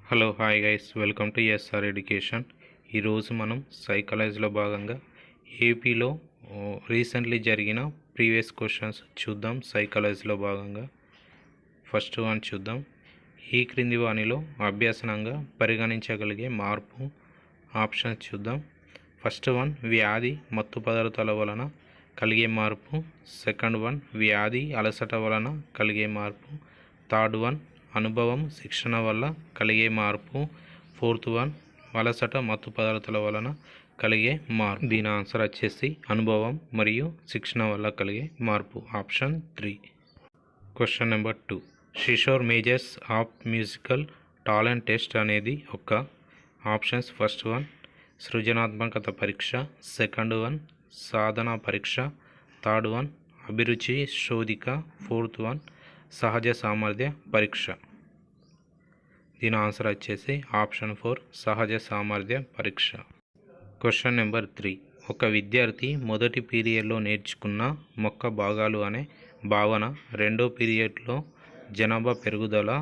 Hello hi guys, welcome to SR education. ఈరోజు మనం సైకాలజీలో భాగంగా ఏపీలో రీసెంట్లీ జరిగిన ప్రీవియస్ క్వశ్చన్స్ చూద్దాం. సైకాలజీలో భాగంగా ఫస్ట్ వన్ చూద్దాం. ఈ క్రింది వానిలో అభ్యసనంగా పరిగణించగలిగే మార్పు ఆప్షన్స్ చూద్దాం. ఫస్ట్ వన్ వ్యాధి మత్తు పదార్థాల వలన కలిగే మార్పు. సెకండ్ వన్ వ్యాధి అలసట వలన కలిగే మార్పు. థర్డ్ వన్ అనుభవం శిక్షణ వల్ల కలిగే మార్పు. ఫోర్త్ వన్ అలసట మత్తు పదార్థాల వలన కలిగే మార్పు. దీని ఆన్సర్ వచ్చేసి అనుభవం మరియు శిక్షణ వల్ల కలిగే మార్పు, option 3. Question number 2. Kishore majors of musical talent test అనేది ఒక ఆప్షన్స్. ఫస్ట్ వన్ సృజనాత్మకత పరీక్ష. సెకండ్ వన్ సాధన పరీక్ష. థర్డ్ వన్ అభిరుచి శోధిక. ఫోర్త్ వన్ సహజ సామర్థ్య పరీక్ష. దీని ఆన్సర్ వచ్చేసి ఆప్షన్ 4 సహజ సామర్థ్య పరీక్ష. Question number 3. ఒక విద్యార్థి మొదటి పీరియడ్లో నేర్చుకున్న మొక్క భాగాలు అనే భావన రెండో పీరియడ్లో జనాభా పెరుగుదల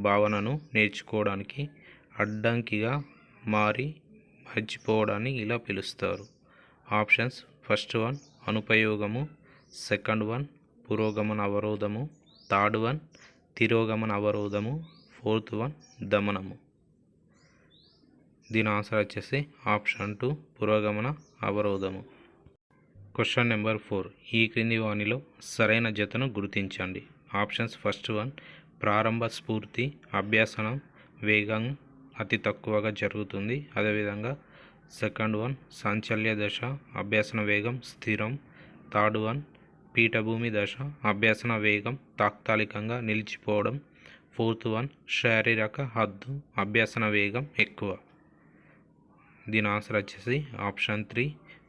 భావనను నేర్చుకోవడానికి అడ్డంకిగా మారి మర్చిపోవడాన్ని ఇలా పిలుస్తారు. ఆప్షన్స్. ఫస్ట్ వన్ అనుపయోగము. సెకండ్ వన్ పురోగమన అవరోధము. థర్డ్ వన్ తిరోగమన అవరోధము. ఫోర్త్ వన్ దమనము. దీని ఆన్సర్ వచ్చేసి ఆప్షన్ 2 పురోగమన అవరోధము. Question number 4. ఈ క్రింది వానిలో సరైన జతను గుర్తించండి. ఆప్షన్స్. ఫస్ట్ వన్ ప్రారంభ స్ఫూర్తి అభ్యాసనం వేగం అతి తక్కువగా జరుగుతుంది. అదేవిధంగా సెకండ్ వన్ సాంచల్య దశ అభ్యాసన వేగం స్థిరం. థర్డ్ వన్ పీఠభూమి దశ అభ్యాసన వేగం తాత్కాలికంగా నిలిచిపోవడం. ఫోర్త్ వన్ శారీరక హద్దు అభ్యాసన వేగం ఎక్కువ. దీని ఆన్సర్ వచ్చేసి ఆప్షన్ 3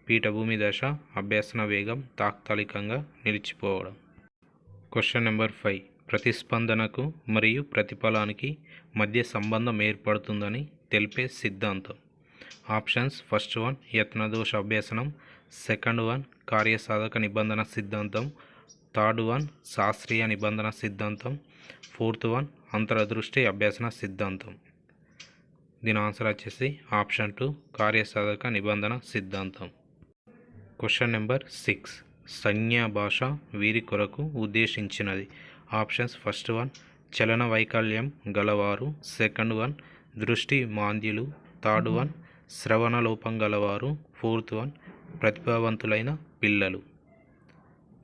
పీఠభూమి దశ అభ్యాసన వేగం తాత్కాలికంగా నిలిచిపోవడం. Question number 5. ప్రతిస్పందనకు మరియు ప్రతిఫలానికి మధ్య సంబంధం ఏర్పడుతుందని తెలిపే సిద్ధాంతం. ఆప్షన్స్. ఫస్ట్ వన్ యత్నదోష అభ్యాసనం. సెకండ్ వన్ కార్యసాధక నిబంధన సిద్ధాంతం. థర్డ్ వన్ శాస్త్రీయ నిబంధన సిద్ధాంతం. ఫోర్త్ వన్ అంతర్దృష్టి అభ్యాసన సిద్ధాంతం. దీని ఆన్సర్ వచ్చేసి ఆప్షన్ 2 కార్యసాధక నిబంధన సిద్ధాంతం. Question number 6. సంజ్ఞా భాష వీరి కొరకు ఉద్దేశించినది. ఆప్షన్స్. ఫస్ట్ వన్ చలన వైకల్యం గలవారు. సెకండ్ వన్ దృష్టి మాంద్యులు. థర్డ్ వన్ శ్రవణ లోపం గలవారు. ఫోర్త్ వన్ ప్రతిభావంతులైన పిల్లలు.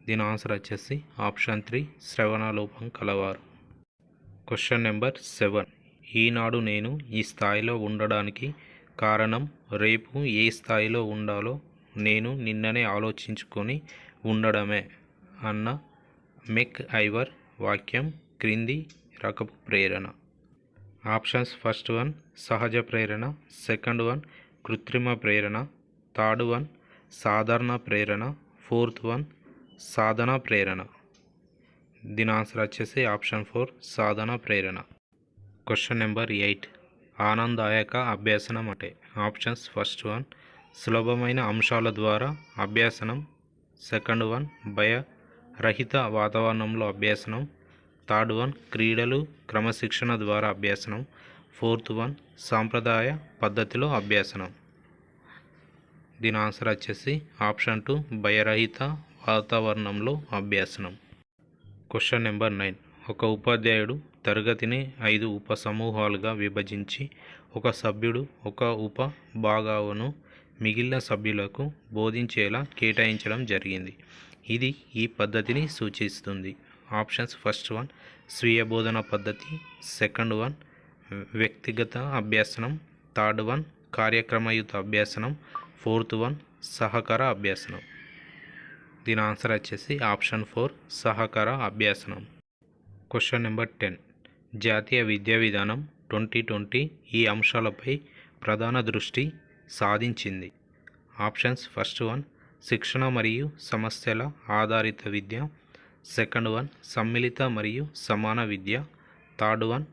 దీని ఆన్సర్ వచ్చేసి ఆప్షన్ 3 శ్రవణ లోపం కలవారు. Question number 7. ఈనాడు నేను ఈ స్థాయిలో ఉండడానికి కారణం రేపు ఏ స్థాయిలో ఉండాలో నేను నిన్ననే ఆలోచించుకొని ఉండడమే అన్న మెక్ ఐవర్ వాక్యం క్రింది రకపు ప్రేరణ. ఆప్షన్స్. ఫస్ట్ వన్ సహజ ప్రేరణ. సెకండ్ వన్ కృత్రిమ ప్రేరణ. థర్డ్ వన్ సాధారణ ప్రేరణ. ఫోర్త్ వన్ సాధన ప్రేరణ. దీని ఆన్సర్ వచ్చేసి ఆప్షన్ 4 సాధన ప్రేరణ. Question number 8. ఆనందదాయక అభ్యాసనం అంటే. ఆప్షన్స్. ఫస్ట్ వన్ సులభమైన అంశాల ద్వారా అభ్యాసనం. సెకండ్ వన్ భయరహిత వాతావరణంలో అభ్యాసనం. థర్డ్ వన్ క్రీడలు క్రమశిక్షణ ద్వారా అభ్యాసనం. ఫోర్త్ వన్ సాంప్రదాయ పద్ధతిలో అభ్యాసనం. దీని ఆన్సర్ వచ్చేసి ఆప్షన్ 2 భయరహిత వాతావరణంలో అభ్యాసనం. Question number 9. ఒక ఉపాధ్యాయుడు తరగతిని 5 ఉప సమూహాలుగా విభజించి ఒక సభ్యుడు ఒక ఉప భాగాలను మిగిలిన సభ్యులకు బోధించేలా కేటాయించడం జరిగింది. ఇది ఈ పద్ధతిని సూచిస్తుంది. ఆప్షన్స్. ఫస్ట్ వన్ స్వీయ బోధన పద్ధతి. సెకండ్ వన్ వ్యక్తిగత అభ్యాసనం. థర్డ్ వన్ కార్యక్రమయుత అభ్యాసనం. ఫోర్త్ వన్ సహకార అభ్యాసనం. దీని ఆన్సర్ వచ్చేసి ఆప్షన్ 4 సహకార అభ్యాసనం. Question number 10. జాతీయ విద్యా విధానం 2020 ఈ అంశాలపై ప్రధాన దృష్టి సాధించింది. ఆప్షన్స్. ఫస్ట్ వన్ శిక్షణ మరియు సమస్యల ఆధారిత విద్య. సెకండ్ వన్ సమ్మిళిత మరియు సమాన విద్య. థర్డ్ వన్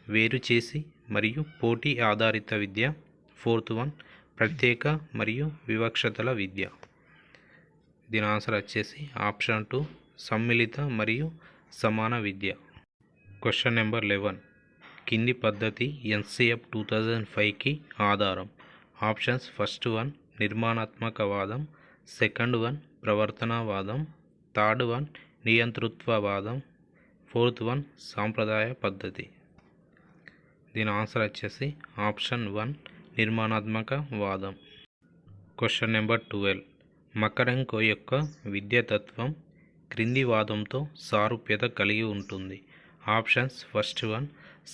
వేరు చేసి మరియు పోటీ ఆధారిత విద్య. ఫోర్త్ వన్ ప్రత్యేక మరియు వివక్షతల విద్య. దీని ఆన్సర్ వచ్చేసి ఆప్షన్ 2 సమ్మిళిత మరియు సమాన విద్య. Question number 11. కింది పద్ధతి ఎన్సిఎఫ్ 2005కి ఆధారం? ఆప్షన్స్ ఫస్ట్ వన్ నిర్మాణాత్మకవాదం, సెకండ్ వన్ ప్రవర్తనవాదం, థర్డ్ వన్ నియంతృత్వవాదం, ఫోర్త్ వన్ సాంప్రదాయ పద్ధతి. దీని ఆన్సర్ వచ్చేసి ఆప్షన్ వన్ నిర్మాణాత్మకవాదం. Question number 12. మకరంకో యొక్క విద్యాతత్వం క్రింది వాదంతో సారూప్యత కలిగి ఉంటుంది. ఆప్షన్స్ ఫస్ట్ వన్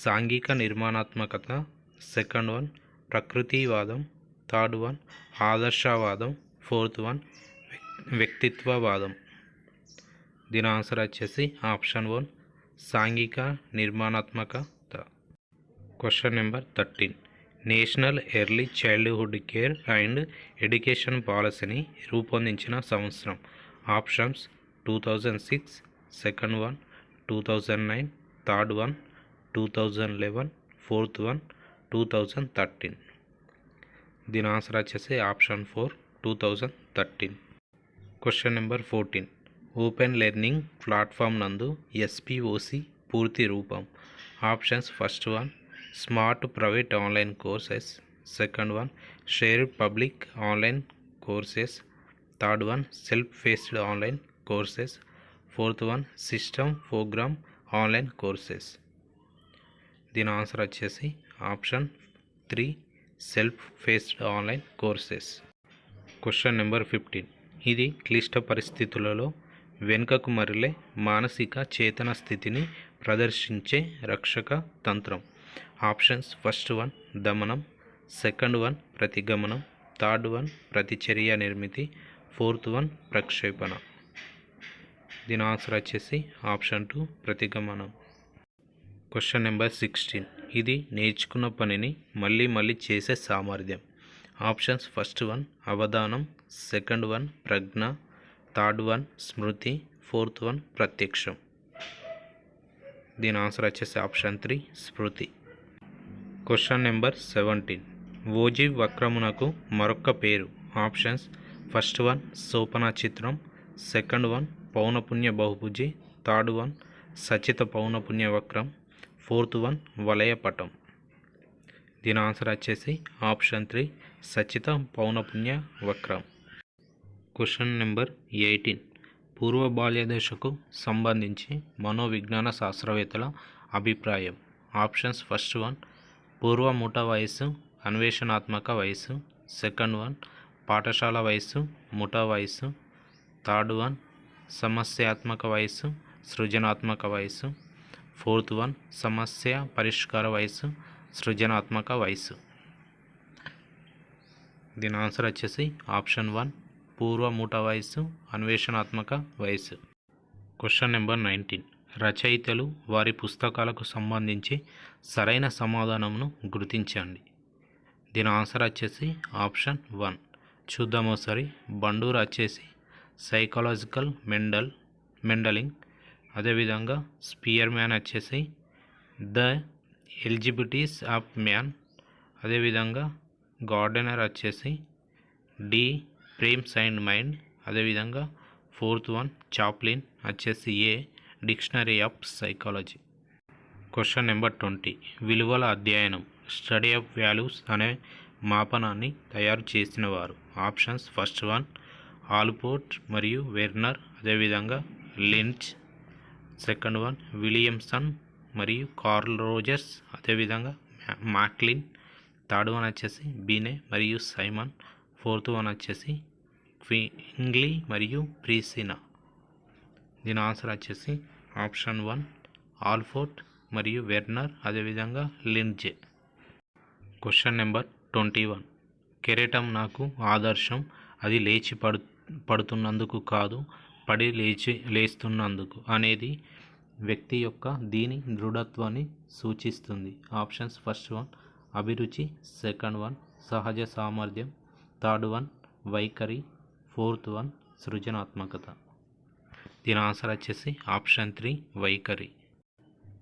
సాంఘిక నిర్మాణాత్మకత, సెకండ్ వన్ ప్రకృతివాదం, థర్డ్ వన్ ఆదర్శవాదం, ఫోర్త్ వన్ వ్యక్తిత్వవాదం. దీని ఆన్సర్ వచ్చేసి ఆప్షన్ వన్ సాంఘిక నిర్మాణాత్మకత. Question number 13. National early childhood care and education పాలసీని రూపొందించిన సంవత్సరం. Options 2006, second one 2009, third one 2011, fourth one 2013. దీని ఆన్సర్ వచ్చేసి option 4 2013. Question number 14. Open learning platform నందు ఎస్పిఓసి పూర్తి రూపం. Options first one smart private online courses, second one shared public online courses, third one self paced online courses, fourth one system program online courses. దీని answer వచ్చేసి option 3 self paced online courses. Question number 15. ఇది క్లిష్ట పరిస్థితులలో వెనుకకు మరలే మానసిక చేతన స్థితిని ప్రదర్శించే రక్షక తంత్రం. ఆప్షన్స్ ఫస్ట్ వన్ దమనం, సెకండ్ వన్ ప్రతిగమనం, థర్డ్ వన్ ప్రతిచర్య నిర్మితి, ఫోర్త్ వన్ ప్రక్షేపణ. దీని ఆన్సర్ వచ్చేసి ఆప్షన్ 2 ప్రతిగమనం. Question number 16. ఇది నేర్చుకున్న పనిని మళ్ళీ మళ్ళీ చేసే సామర్థ్యం. ఆప్షన్స్ ఫస్ట్ వన్ అవధానం, సెకండ్ వన్ ప్రజ్ఞ, థర్డ్ వన్ స్మృతి, ఫోర్త్ వన్ ప్రత్యక్షం. దీని ఆన్సర్ వచ్చేసి ఆప్షన్ 3 స్మృతి. Question number 17. ఓజీవ్ వక్రమునకు మరొక పేరు. ఆప్షన్స్ ఫస్ట్ వన్ సోపన చిత్రం, సెకండ్ వన్ పౌనపున్య బహుభుజి, థర్డ్ వన్ సచిత పౌనపున్య వక్రం, ఫోర్త్ వన్ వలయపటం. దీని ఆన్సర్ వచ్చేసి ఆప్షన్ 3 సచిత పౌనపున్య వక్రం. Question number 18. పూర్వ బాల్య దశకు సంబంధించి మనోవిజ్ఞాన శాస్త్రవేత్తల అభిప్రాయం. ఆప్షన్స్ ఫస్ట్ వన్ పూర్వ ముఠ వయస్సు అన్వేషణాత్మక వయస్సు, సెకండ్ వన్ పాఠశాల వయస్సు ముఠ వయస్సు, థర్డ్ వన్ సమస్యాత్మక వయస్సు సృజనాత్మక వయస్సు, ఫోర్త్ వన్ సమస్య పరిష్కార వయస్సు సృజనాత్మక వయస్సు. దీని ఆన్సర్ వచ్చేసి ఆప్షన్ 1 పూర్వ మూట వయస్సు అన్వేషణాత్మక వయస్సు. Question number 19. రచయితలు వారి పుస్తకాలకు సంబంధించి సరైన సమాధానంను గుర్తించండి. దీని ఆన్సర్ వచ్చేసి ఆప్షన్ 1. చూద్దాం ఒకసారి. బండూర్ వచ్చేసి సైకలాజికల్ మెండలింగ్, అదేవిధంగా స్పియర్మ్యాన్ వచ్చేసి ద ఎలిజిబిలిటీస్ ఆఫ్ మ్యాన్, అదేవిధంగా గార్డెనర్ వచ్చేసి డి ప్రేమ్స్ అండ్ మైండ్, అదేవిధంగా ఫోర్త్ వన్ చాప్లిన్ వచ్చేసి a dictionary of psychology. Question number 20. విలువల అధ్యయనం స్టడీ ఆఫ్ వాల్యూస్ అనే మాపనాన్ని తయారు చేసిన వారు. ఆప్షన్స్ ఫస్ట్ వన్ ఆల్పోర్ట్ మరియు వెర్నర్, అదేవిధంగా లించ్, సెకండ్ వన్ విలియమ్సన్ మరియు కార్ల్ రోజర్స్, అదేవిధంగా మాక్లిన్, థర్డ్ వన్ వచ్చేసి బీనే మరియు సైమన్, ఫోర్త్ వన్ వచ్చేసి క్వింగ్లీ మరియు ప్రీసినా. దీని ఆన్సర్ వచ్చేసి ఆప్షన్ 1 ఆల్ఫోర్ట్ మరియు వెర్నర్, అదేవిధంగా లిండ్జే. Question number 21. కెరటం నాకు ఆదర్శం, అది లేచి పడుతున్నందుకు కాదు, పడి లేస్తున్నందుకు అనేది వ్యక్తి యొక్క దీని దృఢత్వాన్ని సూచిస్తుంది. ఆప్షన్స్ ఫస్ట్ వన్ అభిరుచి, సెకండ్ వన్ సహజ సామర్థ్యం, థర్డ్ వన్ వైఖరి, ఫోర్త్ వన్ సృజనాత్మకత. దీని ఆన్సర్ వచ్చేసి ఆప్షన్ 3 వైఖరి.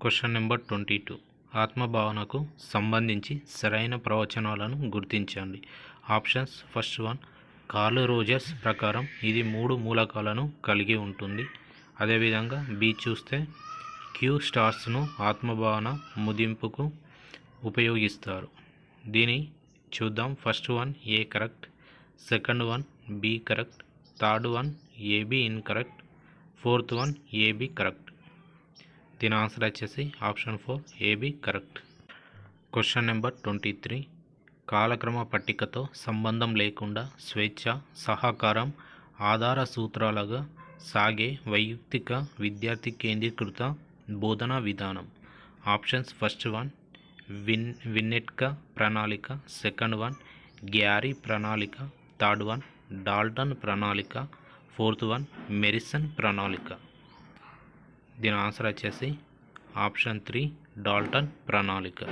Question number 22. ఆత్మభావనకు సంబంధించి సరైన ప్రవచనాలను గుర్తించండి. Options first one Karl Rogers ప్రకారం ఇది 3 మూలకాలను కలిగి ఉంటుంది. అదేవిధంగా బి చూస్తే క్యూ స్టార్స్ను ఆత్మభావన ముదింపుకు ఉపయోగిస్తారు. దీని చూద్దాం. First one A correct, second one B correct, third one AB incorrect, fourth one AB correct. దీని ఆన్సర్ వచ్చేసి option 4 AB correct. Question number 23. కాలక్రమ పట్టికతో సంబంధం లేకుండా స్వేచ్ఛ, సహకారం ఆధార సూత్రాలుగా సాగే వైయక్తిక విద్యార్థి కేంద్రీకృత బోధనా విధానం. ఆప్షన్స్ ఫస్ట్ వన్ విన్నెట్కా ప్రణాళిక, సెకండ్ వన్ గ్యారీ ప్రణాళిక, థర్డ్ వన్ డాల్టన్ ప్రణాళిక, ఫోర్త్ వన్ మెరిసన్ ప్రణాళిక. దీని ఆన్సర్ వచ్చేసి ఆప్షన్ 3 డాల్టన్ ప్రణాళిక.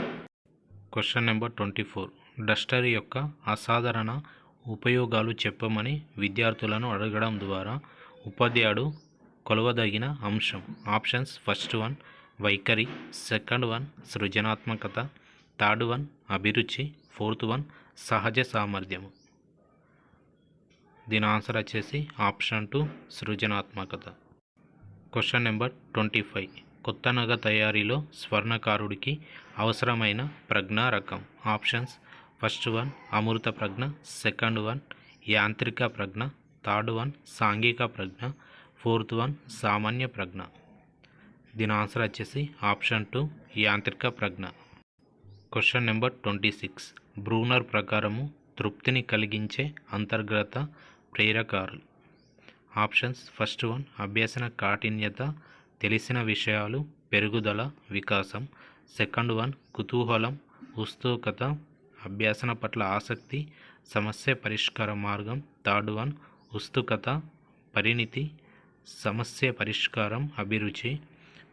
Question number 24. డస్టర్ యొక్క అసాధారణ ఉపయోగాలు చెప్పమని విద్యార్థులను అడగడం ద్వారా ఉపాధ్యాయుడు కొలవదగిన అంశం. ఆప్షన్స్ ఫస్ట్ వన్ వైఖరి, సెకండ్ వన్ సృజనాత్మకత, థర్డ్ వన్ అభిరుచి, ఫోర్త్ వన్ సహజ సామర్థ్యము. దీని ఆన్సర్ వచ్చేసి ఆప్షన్ 2 సృజనాత్మకత. Question number 25. కొత్త నగ తయారీలో స్వర్ణకారుడికి అవసరమైన ప్రజ్ఞా రకం. ఆప్షన్స్ ఫస్ట్ వన్ అమృత ప్రజ్ఞ, సెకండ్ వన్ యాంత్రిక ప్రజ్ఞ, థర్డ్ వన్ సాంఘిక ప్రజ్ఞ, ఫోర్త్ వన్ సామాన్య ప్రజ్ఞ. దీని ఆన్సర్ వచ్చేసి ఆప్షన్ 2 యాంత్రిక ప్రజ్ఞ. Question number 26. బ్రూనర్ ప్రకారము తృప్తిని కలిగించే అంతర్గత ప్రేరకాలు. ఆప్షన్స్ ఫస్ట్ వన్ అభ్యసన కాఠిన్యత, తెలిసిన విషయాలు, పెరుగుదల, వికాసం, సెకండ్ వన్ కుతూహలం, ఉత్సుకత, అభ్యాసన పట్ల ఆసక్తి, సమస్య పరిష్కార మార్గం, థర్డ్ వన్ ఉత్సుకత, పరిణితి, సమస్య పరిష్కారం, అభిరుచి,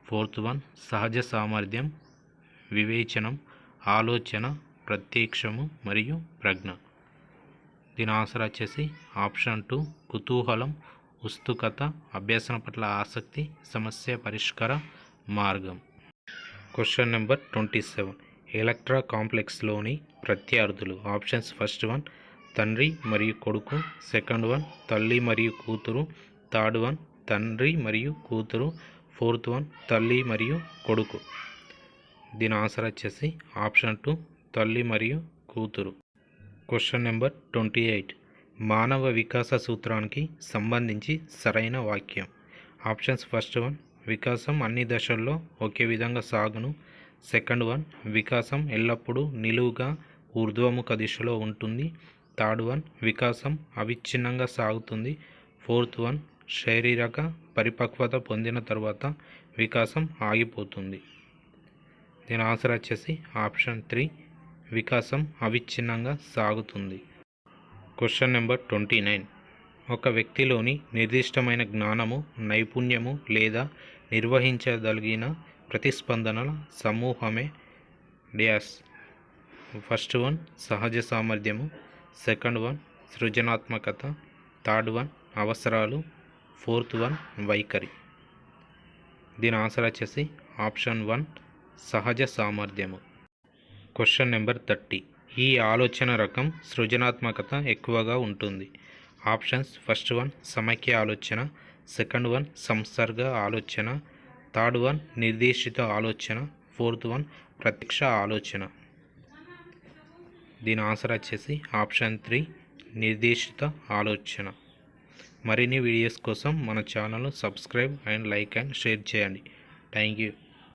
ఫోర్త్ వన్ సహజ సామర్థ్యం, వివేచనం, ఆలోచన, ప్రత్యక్షము మరియు ప్రజ్ఞ. దీని ఆన్సర్ వచ్చేసి ఆప్షన్ 2 కుతూహలం, ఉత్సుకత, అభ్యాసన పట్ల ఆసక్తి, సమస్య పరిష్కార మార్గం. Question number 27. ఎలక్ట్రా కాంప్లెక్స్లోని ప్రత్యర్థులు. ఆప్షన్స్ ఫస్ట్ వన్ తండ్రి మరియు కొడుకు, సెకండ్ వన్ తల్లి మరియు కూతురు, థర్డ్ వన్ తండ్రి మరియు కూతురు, ఫోర్త్ వన్ తల్లి మరియు కొడుకు. దీని ఆన్సర్ వచ్చేసి ఆప్షన్ 2 తల్లి మరియు కూతురు. Question number 28. మానవ వికాస సూత్రానికి సంబంధించి సరైన వాక్యం. ఆప్షన్స్ ఫస్ట్ వన్ వికాసం అన్ని దశల్లో ఒకే విధంగా సాగును, సెకండ్ వన్ వికాసం ఎల్లప్పుడూ నిలువుగా ఊర్ధ్వముఖ దిశలో ఉంటుంది, థర్డ్ వన్ వికాసం అవిచ్ఛిన్నంగా సాగుతుంది, ఫోర్త్ వన్ శారీరక పరిపక్వత పొందిన తర్వాత వికాసం ఆగిపోతుంది. దీని ఆన్సర్ వచ్చేసి ఆప్షన్ 3 వికాసం అవిచ్ఛిన్నంగా సాగుతుంది. Question number 29. ఒక వ్యక్తిలోని నిర్దిష్టమైన జ్ఞానము, నైపుణ్యము లేదా నిర్వహించగలిగిన ప్రతిస్పందనల సమూహమే డ్యాష్. ఫస్ట్ వన్ సహజ సామర్థ్యము, సెకండ్ వన్ సృజనాత్మకత, థర్డ్ వన్ అవసరాలు, ఫోర్త్ వన్ వైఖరి. దీని ఆన్సర్ వచ్చేసి ఆప్షన్ 1 సహజ సామర్థ్యము. Question number 30. ఈ ఆలోచన రకం సృజనాత్మకత ఎక్కువగా ఉంటుంది. ఆప్షన్స్ ఫస్ట్ వన్ సమైక్య ఆలోచన, సెకండ్ వన్ సంసర్గ ఆలోచన, థర్డ్ వన్ నిర్దేశిత ఆలోచన, ఫోర్త్ వన్ ప్రత్యక్ష ఆలోచన. దీని ఆన్సర్ వచ్చేసి ఆప్షన్ 3 నిర్దేశిత ఆలోచన. మరిన్ని వీడియోస్ కోసం మన ఛానల్ను subscribe and like and share చేయండి. Thank you.